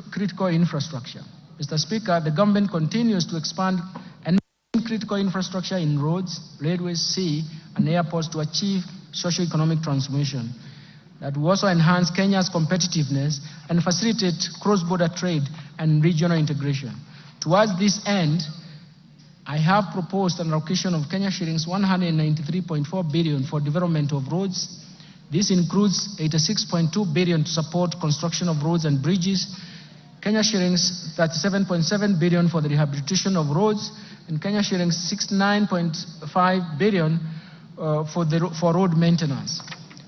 critical infrastructure. Mr. Speaker, the government continues to expand and critical infrastructure in roads, railways, sea, and airports to achieve socio-economic transformation. That will also enhance Kenya's competitiveness and facilitate cross-border trade and regional integration. Towards this end, I have proposed an allocation of Kenya shillings 193.4 billion for development of roads. This includes 86.2 billion to support construction of roads and bridges, Kenya shillings 37.7 billion for the rehabilitation of roads, and Kenya shillings 69.5 billion for road maintenance.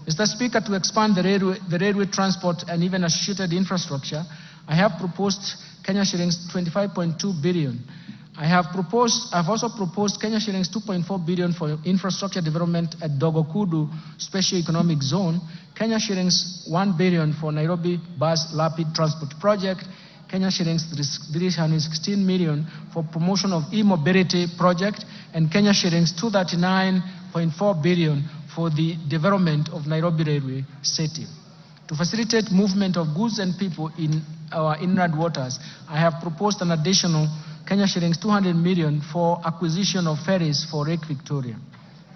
Mr. Speaker, to expand the railway transport and even associated infrastructure, I have proposed Kenya shillings 25.2 billion. I have also proposed Kenya shillings 2.4 billion for infrastructure development at Dogokudu Special Economic Zone, Kenya shillings 1 billion for Nairobi Bus Rapid Transport Project, Kenya shillings 316 million for promotion of e-mobility project, and Kenya shillings 239.4 billion for the development of Nairobi Railway City. To facilitate movement of goods and people in our inland waters, I have proposed an additional Kenya shillings 200 million for acquisition of ferries for Lake Victoria.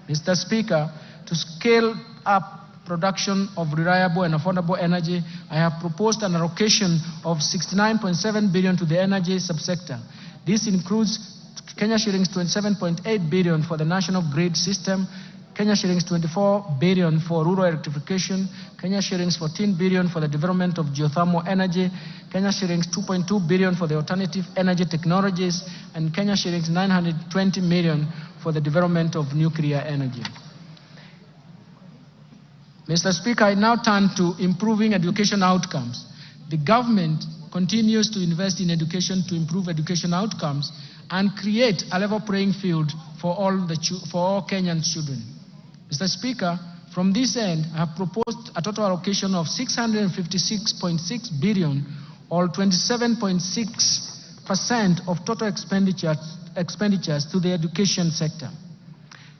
Mr. Speaker, to scale up production of reliable and affordable energy, I have proposed an allocation of 69.7 billion to the energy subsector. This includes Kenya shillings 27.8 billion for the national grid system, Kenya shillings 24 billion for rural electrification, Kenya shillings 14 billion for the development of geothermal energy, Kenya shillings 2.2 billion for the alternative energy technologies, and Kenya shillings 920 million for the development of nuclear energy. Mr. Speaker, I now turn to improving education outcomes. The government continues to invest in education to improve education outcomes and create a level playing field for all Kenyan children. Mr. Speaker, from this end, I have proposed a total allocation of 656.6 billion, or 27.6% of total expenditures to the education sector.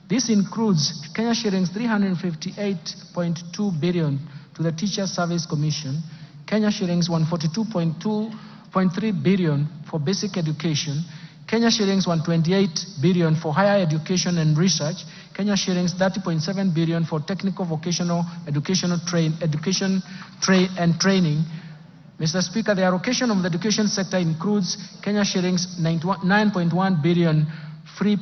This includes Kenya shillings 358.2 billion to the Teacher Service Commission, Kenya shillings 142.3 billion for basic education, Kenya shillings 128 billion for higher education and research, Kenya shillings 30.7 billion for technical vocational education and training. Mr. Speaker, the allocation of the education sector includes Kenya shillings 9.1 billion free